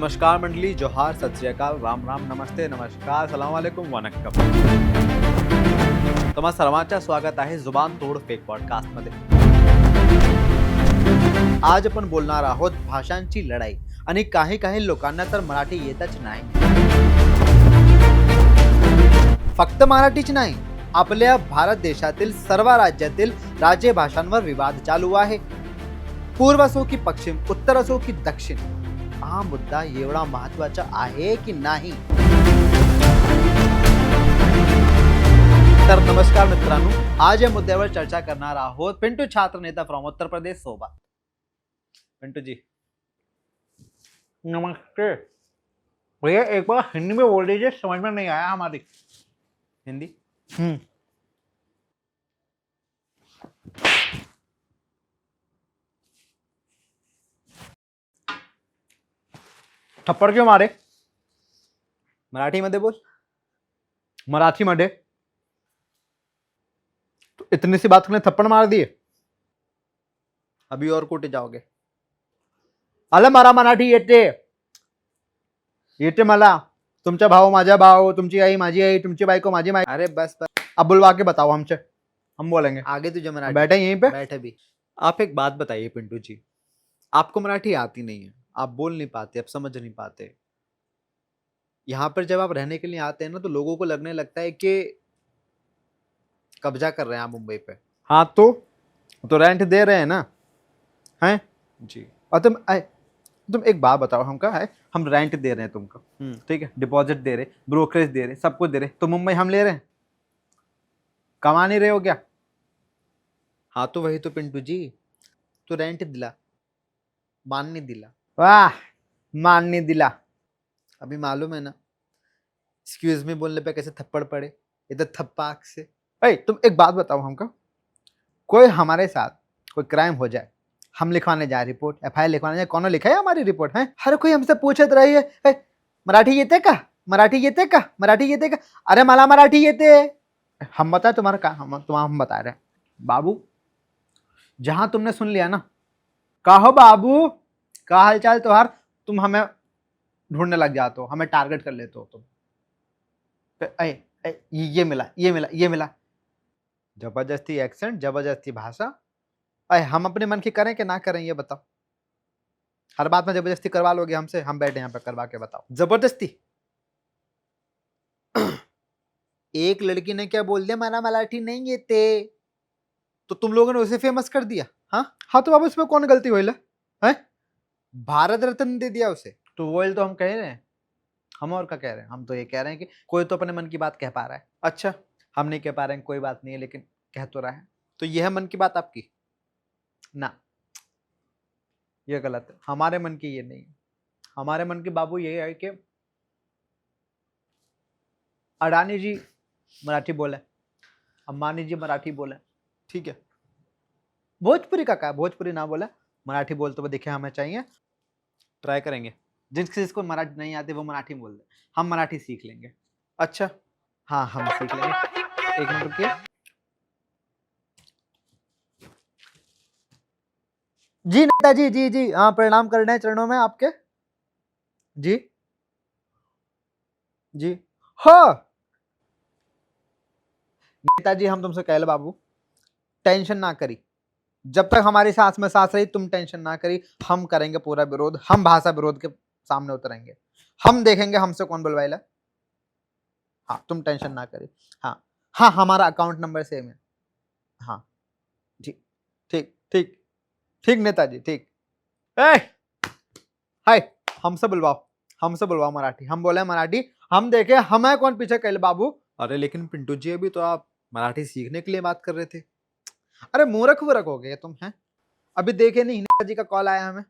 नमस्कार मंडली, जोहार, सत श्री अकाल, राम राम, नमस्ते, नमस्कार, सलाम वालेकुम, वनक्कम. तुम्हा सर्वांचं स्वागत आहे जुबान तोड फेक पॉडकास्ट मध्ये. आज आपण बोलणार आहोत भाषांची लढाई आणि काही लोकांना तर मराठी येतच नाही. फक्त मराठीच नाही, आपल्या भारत देशातील सर्व राज्यातील राज्य भाषांवर विवाद चालू आहे. पूर्व असो की पश्चिम, उत्तर असो की दक्षिण, हा मुद्दा एवढा महत्त्वाचा आहे की नाही. तर नमस्कार मित्रांनो, आज या मुद्द्यावर चर्चा करणार आहोत पिंटू छात्र नेता फ्रॉम उत्तर प्रदेश सोबत. पिंटू जी नमस्ते भैया, एक बार हिंदी में बोल दीजिए, समझ में नहीं आया हमारी. हिंदी. थप्पड़ क्यों मारे? मराठी मध्ये बोल. मराठी मध्ये तो इतनी सी बात करने थप्पड़ मार दिए. अभी और कुठे जाओगे? अरे मला मराठी येते मला. तुमचा भाऊ माझा भाऊ, तुमची आई माझी आई, तुमची बायको माझी बायको. अरे बस. अब बुलवा के बताओ हमसे, हम बोलेंगे. आगे तुझे मराठी. बैठे यहीं पे. बैठे भी. आप एक बात बताइए पिंटू जी, आपको मराठी आती नहीं है, आप बोल नहीं पाते, आप समझ नहीं पाते. यहाँ पर जब आप रहने के लिए आते हैं ना, तो लोगों को लगने लगता है कि कब्जा कर रहे हैं आप मुंबई पे. हाँ तो रेंट दे रहे हैं ना, हैं जी. और तुम एक बात बताओ, हम रेंट दे रहे हैं तुमको, ठीक है, डिपॉजिट दे रहे, ब्रोकरेज दे रहे, सब कुछ दे रहे, तो मुंबई हम ले रहे हैं, कमा नहीं रहे हो क्या? हाँ तो वही तो पिंटू जी, तो रेंट दिला, मान नहीं दिला. वाह, मान नहीं दिला. अभी मालूम है ना, एक्सक्यूज मी बोलने पे कैसे थप्पड़ पड़े, इधर थप्पाक से. तुम एक बात बताओ हमको, कोई हमारे साथ कोई क्राइम हो जाए, हम लिखवाने जाए रिपोर्ट, FIR लिखवाने जाए, कौन लिखा है हमारी रिपोर्ट है? हर कोई हमसे पूछत रही है, मराठी येते का, मराठी येते का, मराठी येते का. अरे मला मराठी येते. हम बताए तुम्हारा का, हम बता रहे हैं. बाबू, जहां तुमने सुन लिया ना, कहो बाबू का हालचाल तुम्हार, तुम हमें ढूंढने लग जाते हो, हमें टारगेट कर लेते हो तुम. ये मिला. जबरदस्ती एक्सेंट, जबरदस्ती भाषा. हम अपने मन की करें कि ना करें, ये बताओ. हर बात में जबरदस्ती करवा लोगे हमसे, हम बैठे यहाँ पे, करवा के बताओ. जबरदस्ती. एक लड़की ने क्या बोल दिया, मला मराठी नहीं येते, तो तुम लोगों ने उसे फेमस कर दिया. हाँ तो बाबू, इसमें कौन गलती हुई है? भारत रत्न दे दिया उसे. तो वही तो हम कह रहे हैं. हम और क्या कह रहे हैं? हम तो ये कह रहे हैं कि कोई तो अपने मन की बात कह पा रहा है. अच्छा, हम नहीं कह पा रहे हैं, कोई बात नहीं है, लेकिन कह तो रहा है. तो यह है मन की बात आपकी ना, ये गलत है. हमारे मन की ये नहीं है. हमारे मन की बाबू ये है कि अडानी जी मराठी बोले, अंबानी जी मराठी बोले, ठीक है. भोजपुरी का क्या, भोजपुरी ना बोले, मराठी बोलते हुए दिखे हमें चाहिए. ट्राई करेंगे. जिसको मराठी नहीं आती वो मराठी बोल दे, हम मराठी सीख लेंगे. अच्छा, हाँ, हम सीख लेंगे. एक मिनट रुकिए. जी नेताजी, जी हाँ, प्रणाम करने हैं चरणों में आपके. जी जी. हाँ नेताजी, हम तुमसे कह ले बाबू, टेंशन ना करी. जब तक हमारी सांस में सांस रही, तुम टेंशन ना करी. हम करेंगे पूरा विरोध, हम भाषा विरोध के सामने उतरेंगे, हम देखेंगे हमसे कौन बुलवाएगा. हाँ, तुम टेंशन ना करी. हाँ, हमारा अकाउंट नंबर सेम है. हाँ जी, ठीक ठीक ठीक नेताजी, ठीक. हाय, हमसे बुलवाओ मराठी. हम बोले मराठी, हम देखे हमें कौन पीछे कह ले बाबू. अरे लेकिन पिंटू जी, अभी तो आप मराठी सीखने के लिए बात कर रहे थे. अरे मूर्ख वूर्ख हो गए तुम हैं. अभी देखे नहीं, नेताजी का कॉल आया हमें,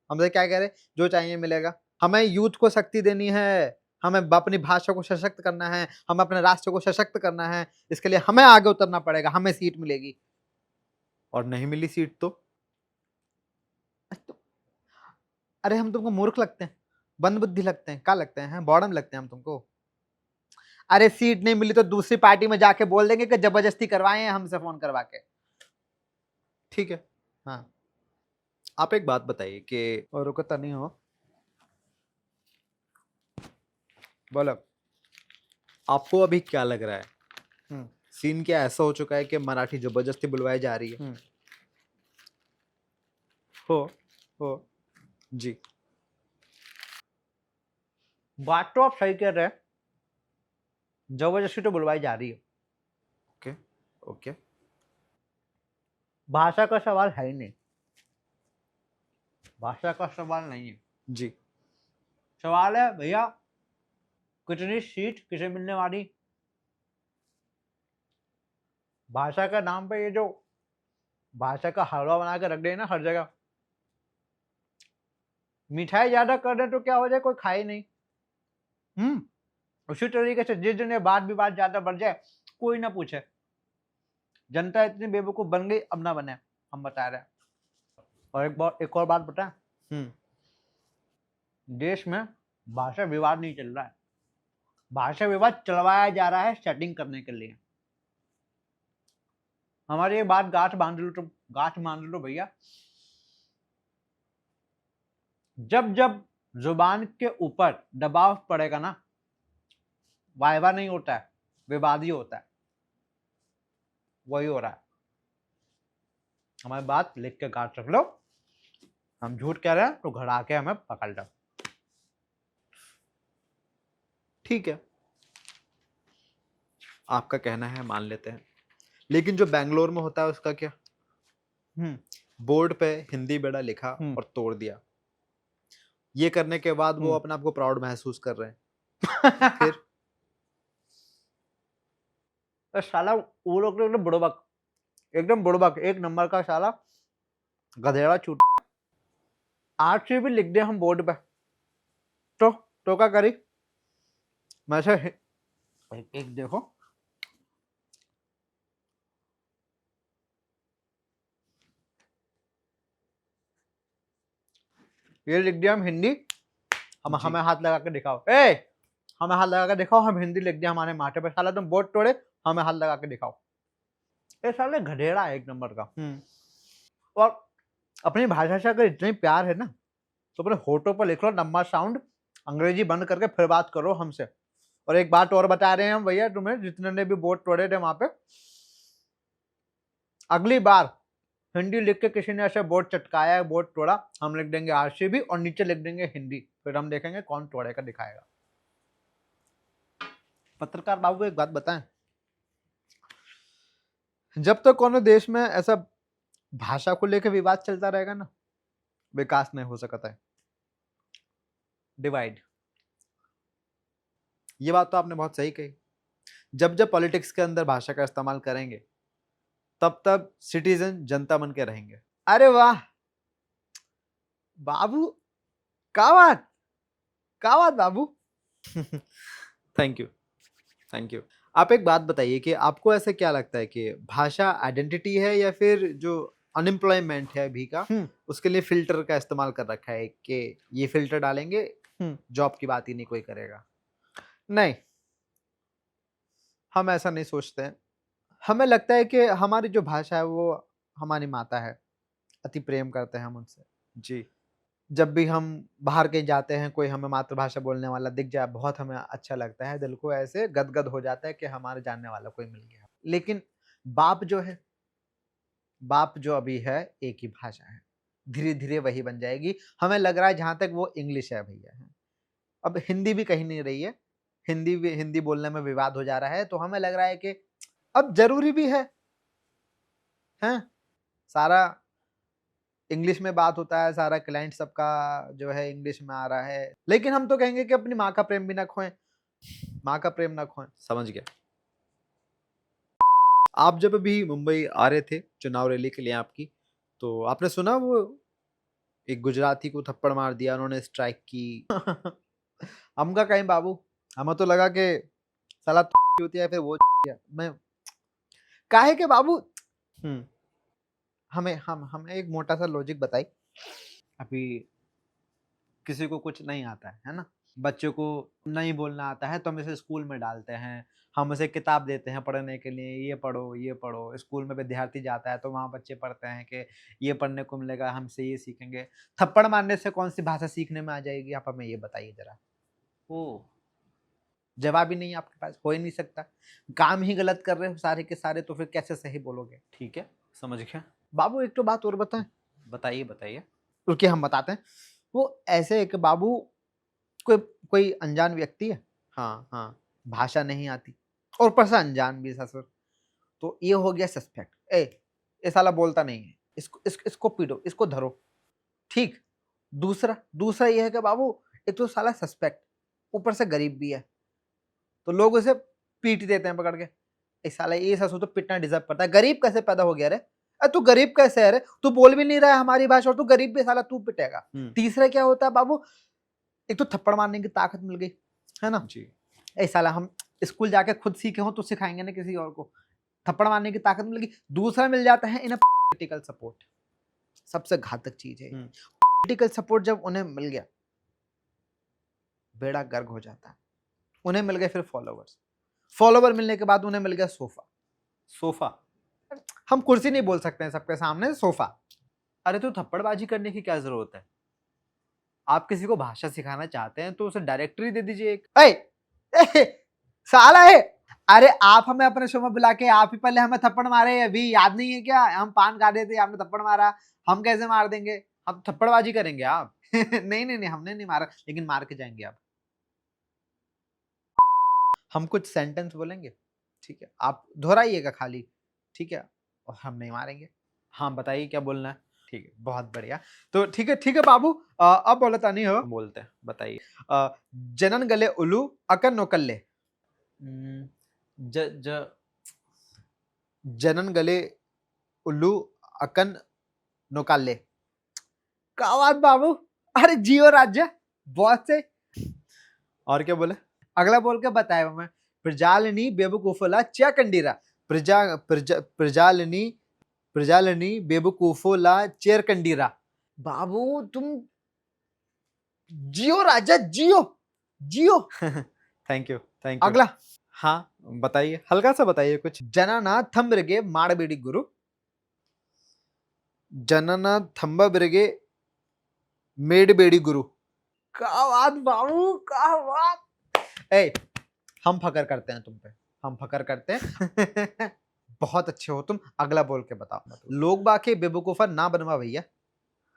हमसे क्या कह रहे, जो चाहिए मिलेगा. हमें यूथ को शक्ति देनी है, हमें अपनी भाषा को सशक्त करना है, हमें अपने राष्ट्र को सशक्त करना है. इसके लिए हमें आगे उतरना पड़ेगा, हमें सीट मिलेगी. और नहीं मिली सीट तो? अरे हम तुमको मूर्ख लगते हैं, बंद बुद्धि लगते हैं, क्या लगते हैं, बॉडम लगते हैं हम तुमको? अरे सीट नहीं मिली तो दूसरी पार्टी में जाके बोल देंगे कि जबरदस्ती करवाए हैं हमसे फोन करवा के. ठीक है. हाँ, आप एक बात बताइए कि और रुकता नहीं हो. बोलो। आपको अभी क्या लग रहा है, हम्म, सीन क्या ऐसा हो चुका है कि मराठी जबरदस्ती बुलवाई जा रही है? हम्म, हो जी। बात तो आप सही कह रहे हैं, जबरदस्ती तो बुलवाई जा रही है। Okay okay. भाषा का सवाल है ही नहीं, भाषा का सवाल नहीं है। जी। सवाल है भैया कितनी सीट किसे मिलने वाली। भाषा का नाम पे ये जो भाषा का हलवा बना के रख दे ना हर जगह, मिठाई ज्यादा कर दे तो क्या हो जाए, कोई खाए ही नहीं। उसी तरीके से जिस दिन ये बात विवाद ज्यादा बढ़ जाए, कोई ना पूछे। जनता इतनी बेवकूफ बन गई, अब ना बने, हम बता रहे हैं। और एक और बात बताएं, हम्म। देश में भाषा विवाद नहीं चल रहा है, भाषा विवाद चलवाया जा रहा है सेटिंग करने के लिए। हमारी ये बात गांठ बांध लो, तो गांठ बांध लो भैया। जब जब जुबान के ऊपर दबाव पड़ेगा ना, वाइवा नहीं होता है, विवाद ही होता है। वही हो रहा है। हमारी बात लिख के गांठ रख लो, हम झूठ कह रहे हैं तो घर आके हमें पकड़ लो। ठीक है, आपका कहना है, मान लेते हैं। लेकिन जो बैंगलोर में होता है उसका क्या? बोर्ड पे हिंदी बेड़ा लिखा और तोड़ दिया। ये करने के बाद वो अपने आप को प्राउड महसूस कर रहे हैं। फिर तो साला वो लोग तो एकदम बुड़बक, एक नंबर का साला गधेड़ा छूट। आज से भी लिख दे हम बोर्ड पे, तो क्या करी। मैं से एक देखो, ये लिख दिया हम हिंदी, जी। हमें हाथ लगा के दिखाओ। हमें हाथ लगा के दिखाओ, हम हिंदी लिख दिया हमारे माथे पे। साला तुम बोर्ड तोड़े, हमें हाथ लगा के दिखाओ। ये साले गधेड़ा है एक नंबर का। और अपनी भाषा से अगर इतना ही प्यार है ना, तो अपने होठों पर लिख लो लंबा साउंड, अंग्रेजी बंद करके फिर बात करो हमसे। और एक बात और बता रहे हैं हम भैया तुम्हें, जितने ने भी बोर्ड तोड़े थे वहां पे, अगली बार हिंदी लिख के किसी ने ऐसे बोर्ड चटकाया है, बोर्ड तोड़ा, हम लिख देंगे आरसीबी और नीचे लिख देंगे हिंदी, फिर हम देखेंगे कौन तोड़ेगा दिखाएगा। पत्रकार बाबू एक बात बताएं, जब तक कोनो देश में ऐसा भाषा को लेकर विवाद चलता रहेगा ना, विकास नहीं हो सकता है। डिवाइड। ये बात तो आपने बहुत सही कही। जब जब पॉलिटिक्स के अंदर भाषा का इस्तेमाल करेंगे, तब तब सिटीजन जनता बन के रहेंगे। अरे वाह बाबू, का बात बाबू। Thank you, thank you. आप एक बात बताइए कि आपको ऐसे क्या लगता है कि भाषा आइडेंटिटी है या फिर जो अनएम्प्लॉयमेंट है अभी का, उसके लिए फिल्टर का इस्तेमाल कर रखा है कि ये फिल्टर डालेंगे, जॉब की बात ही नहीं कोई करेगा? नहीं, हम ऐसा नहीं सोचते हैं। हमें लगता है कि हमारी जो भाषा है वो हमारी माता है, अति प्रेम करते हैं हम उनसे। जी। जब भी हम बाहर कहीं जाते हैं, कोई हमें मातृभाषा बोलने वाला दिख जाए, बहुत हमें अच्छा लगता है, दिल को ऐसे गदगद हो जाता है कि हमारे जानने वाला कोई मिल गया। लेकिन बाप जो है, बाप जो अभी है, एक ही भाषा है, धीरे धीरे वही बन जाएगी। हमें लग रहा है जहां तक वो इंग्लिश है भैया है। अब हिंदी भी कहीं नहीं रही है, हिंदी बोलने में विवाद हो जा रहा है, तो हमें लग रहा है कि अब जरूरी भी है, हैं? सारा इंग्लिश में बात होता है, सारा क्लाइंट सबका जो है इंग्लिश में आ रहा है। लेकिन हम तो कहेंगे कि अपनी माँ का प्रेम भी ना खोएं, माँ का प्रेम ना खोएं। समझ गया। आप जब अभी मुंबई आ रहे थे चुनाव रैली के लिए आपकी, तो आपने सुना वो एक गुजराती को थप्पड़ मार दिया, उन्होंने स्ट्राइक की? हमका कहीं बाबू, हमें तो लगा कि साला होती है फिर वो मैं काहे के बाबू। हम्म। हमें एक मोटा सा लॉजिक बताई। अभी किसी को कुछ नहीं आता है ना, बच्चे को नहीं बोलना आता है, तो हम इसे स्कूल में डालते हैं, हम उसे किताब देते हैं पढ़ने के लिए, ये पढ़ो ये पढ़ो। स्कूल में विद्यार्थी जाता है तो वहाँ बच्चे पढ़ते हैं कि ये पढ़ने को मिलेगा, हमसे ये सीखेंगे। थप्पड़ मारने से कौन सी भाषा सीखने में आ जाएगी, आप हमें ये बताइए जरा। ओ जवाब ही नहीं है आपके पास, हो ही नहीं सकता। काम ही गलत कर रहे हो सारे के सारे, तो फिर कैसे सही बोलोगे? ठीक है, समझ गया। बाबू एक तो बात और बताएं, बताइए बताइए। क्योंकि हम बताते हैं। वो ऐसे है कि बाबू कोई कोई अनजान व्यक्ति है, हाँ हाँ। भाषा नहीं आती और ऊपर से अनजान भी ससुर, तो ये हो गया सस्पेक्ट। ये साला बोलता नहीं है, इसको पीटो, इसको धरो, ठीक। दूसरा दूसरा ये है कि बाबू एक तो साला सस्पेक्ट, ऊपर से गरीब भी है, तो लोग उसे पीट देते हैं पकड़ के। इस साला ये ससुर तो पिटना डिजर्व करता है। गरीब कैसे पैदा हो गया रे? तू गरीब कैसे है रे? तू बोल भी नहीं रहा है हमारी भाषा और तू गरीब भी, साला तू पिटेगा। तीसरा क्या होता है बाबू, एक तो थप्पड़ मारने की ताकत मिल गई, है ना जी। ऐ साला हम स्कूल जाके खुद सीखे हो तो सिखाएंगे ना किसी और को, थप्पड़ मारने की ताकत मिल गई। दूसरा मिल जाता है इन्हें पॉलिटिकल सपोर्ट, सबसे घातक चीज है। पॉलिटिकल सपोर्ट जब उन्हें मिल गया, बेड़ा गर्क हो जाता है। उन्हें मिल गए फिर फॉलोवर्स, फॉलोवर मिलने के बाद उन्हें मिल गया सोफा। सोफा? हम कुर्सी नहीं बोल सकते हैं सबके सामने, सोफा। अरे तो थप्पड़बाजी करने की क्या जरूरत है? आप किसी को भाषा सिखाना चाहते हैं तो उसे डायरेक्टरी दे दीजिए एक। साला है, अरे आप हमें अपने शो में बुला के आप ही पहले हमें थप्पड़ मारे, अभी याद नहीं है क्या? हम पान खा रहे थे, आपने थप्पड़ मारा, हम कैसे मार देंगे? आप थप्पड़बाजी करेंगे आप? नहीं नहीं नहीं, हमने नहीं मारा, लेकिन मार के जाएंगे आप। हम कुछ सेंटेंस बोलेंगे, ठीक है, आप दोहराइएगा खाली, ठीक है, और हम नहीं मारेंगे। हाँ बताइए क्या बोलना है। ठीक है, बहुत बढ़िया। तो ठीक है बाबू, अब बोलता नहीं हो। बोलते हैं, बताइए। जनन गले उल्लू अकन नोकल्ले। ज ज जनन गले उल्लू अकन नोकाले। क्या बात बाबू, अरे जियो राज्य, बहुत से। और क्या बोले? अगला बोल के बताया मैं, प्रजालिनी बेवकूफोला च्या कंडीरा। प्रजालिनी प्रजालिनी बेवकूफोला चेर कंडीरा। बाबू तुम जियो राजा, जियो जियो। Thank you thank you. अगला, हाँ बताइए, हल्का सा बताइए कुछ। जनना थंबरगे माड़बेड़ी गुरु। जनना थंबरगे मेडबेड़ी गुरु। क्या बात बाबू, क्या बात। हम फकर करते हैं तुम पे, हम फकर करते हैं। बहुत अच्छे हो तुम। अगला बोल के बताओ। लोग बाके बेवकूफा ना बनवा भैया।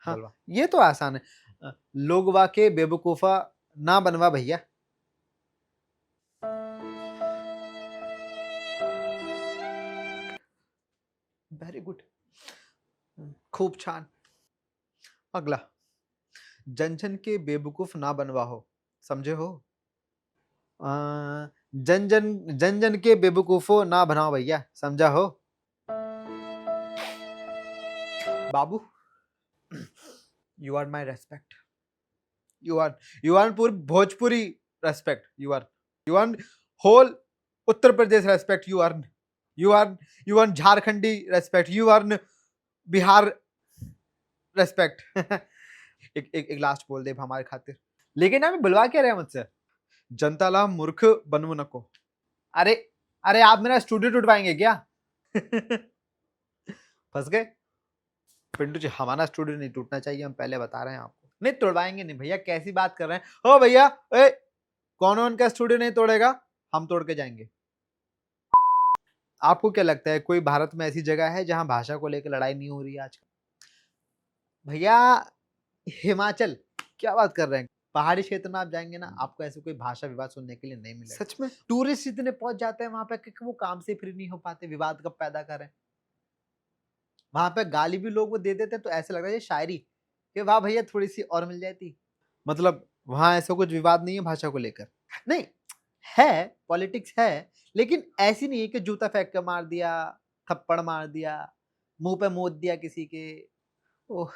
हाँ बोलवा, ये तो आसान है। लोग बाके बेवकूफा ना बनवा भैया। वेरी गुड, खूब छान। अगला, जन जन के बेवकूफ ना बनवा हो, समझे हो? जन जन के बेवकूफो ना बनाओ भैया, समझा हो? बाबू, you are my respect, you are पूरी Bhojpuri respect, you are whole Uttar Pradesh respect, you are Jharkhandi respect, you are Bihar respect. एक लास्ट बोल दे हमारे खातिर, लेकिन हमें बुलवा क्या रहे मुझसे? जनताला मूर्ख बनवू नको। अरे अरे आप मेरा स्टूडियो टूटवाएंगे क्या? फंस गए पिंटू जी, हमारा स्टूडियो नहीं टूटना चाहिए, हम पहले बता रहे हैं आपको। नहीं तोड़वाएंगे नहीं भैया, कैसी बात कर रहे हैं? ओ भैया, कौन उनका स्टूडियो नहीं तोड़ेगा, हम तोड़ के जाएंगे। आपको क्या लगता है कोई भारत में ऐसी जगह है जहां भाषा को लेकर लड़ाई नहीं हो रही है आजकल? भैया हिमाचल, क्या बात कर रहे हैं? पहाड़ी क्षेत्र में आप जाएंगे ना, आपको ऐसे कोई भाषा विवाद सुनने के लिए नहीं मिलेगा। सच में? टूरिस्ट इतने पहुंच जाते हैं वहां पे कि वो काम से फ्री नहीं हो पाते, विवाद कब पैदा करें। वहां पे गाली भी लोग वो दे देते तो ऐसे लग रहा है शायरी कि वाह भैया थोड़ी सी और मिल जाती। मतलब वहां ऐसा कुछ विवाद नहीं है भाषा को लेकर? नहीं है, पॉलिटिक्स है, लेकिन ऐसी नहीं है कि जूता फेंक के मार दिया, थप्पड़ मार दिया, मुंह पे मोद दिया किसी के। ओह,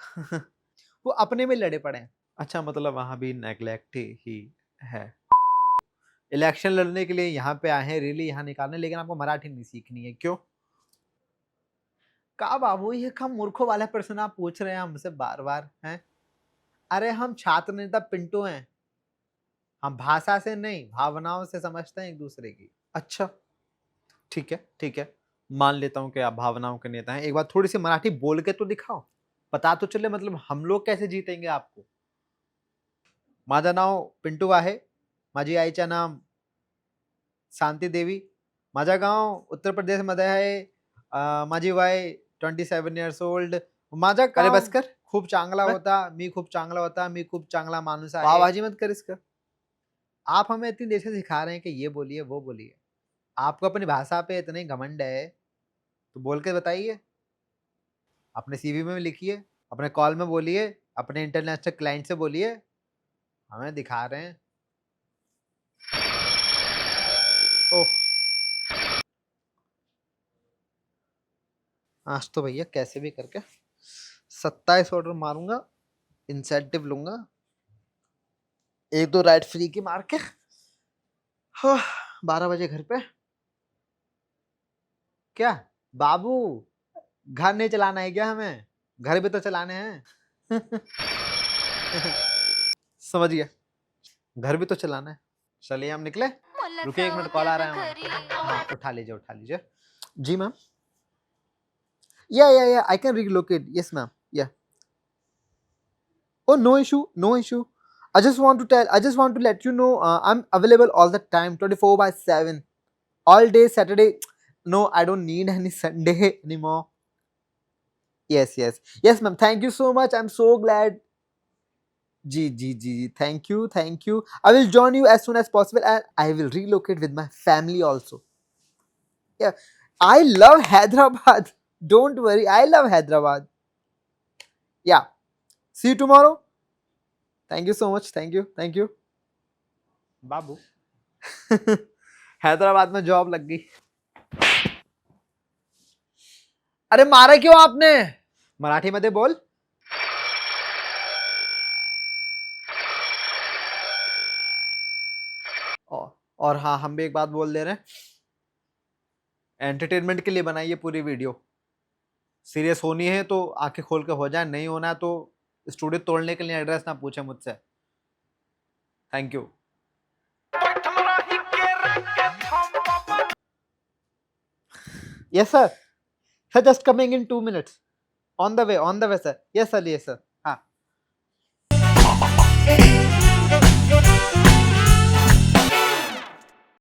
वो अपने में लड़े पड़े हैं। अच्छा, मतलब वहां भी नेग्लेक्ट ही है। इलेक्शन लड़ने के लिए यहाँ पे आए हैं, रैली यहाँ निकालने, लेकिन आपको मराठी नहीं सीखनी है, क्यों? का बाबू ये कम मूर्खों वाला प्रश्न आप पूछ रहे हैं हमसे बार बार हैं? अरे हम छात्र नेता पिंटू हैं, हम भाषा से नहीं भावनाओं से समझते हैं एक दूसरे की। अच्छा ठीक है, मान लेता हूँ कि आप भावनाओं के नेता हैं। एक बार थोड़ी सी मराठी बोल के तो दिखाओ, पता तो चले, मतलब हम लोग कैसे जीतेंगे आपको। माझं नाव पिंटू आहे, माझी आईचं नाम शांति देवी, माझा गाव उत्तर प्रदेश मध्ये आहे. माझी वय 27 इयर्स ओल्ड. माझा अरे काम बस कर. खूप चांगला बस. होता. मी खूप चांगला होता. मी खूप चांगला माणूस आहे. पावभाजी मत कर इसका. आप हमें इतनी देर से सिखा रहे हैं कि ये बोलिए वो बोलिए. आपको अपनी भाषा पे इतने घमंड है तो बोल के बताइए. अपने सीवी में लिखिए, अपने कॉल में बोलिए, अपने इंटरनेशनल क्लाइंट से बोलिए. हमें दिखा रहे हैं. ओह, आज तो भैया कैसे भी करके 27 ऑर्डर मारूंगा, इंसेंटिव लूंगा, एक दो राइड फ्री की मार के 12 बजे घर पे. क्या बाबू, घर नहीं चलाना है क्या? हमें घर भी तो चलाने हैं. समझ गया, घर भी तो चलाना है. चलिए हम निकले. रुकिए 1 मिनट, कॉल आ रहा है. हाँ, उठा लीजिए उठा लीजिए. जी मैम. या I can relocate. Yes ma'am. या. Oh, no issue, no issue. I just want to let you know, I'm available all the time, 24/7, all day Saturday. No, I don't need any Sunday anymore. Yes, ma'am. Thank you so much. I'm so glad. Ji. Thank you. I will join you as soon as possible, and I will relocate with my family also. Yeah, I love Hyderabad. Don't worry, I love Hyderabad. Yeah. See you tomorrow. Thank you so much. Thank you बाबू. हैदराबाद में job लग गई. अरे मारा क्यों आपने? मराठी मध्ये बोल. और हाँ, हम भी एक बात बोल दे रहे हैं, एंटरटेनमेंट के लिए बनाइए पूरी वीडियो. सीरियस होनी है तो आंखें खोल के हो जाए, नहीं होना तो स्टूडियो तोड़ने के लिए एड्रेस ना पूछे मुझसे. Thank you. Yes, sir. Sir, just coming in 2 minutes. On the way, sir. Yes, sir.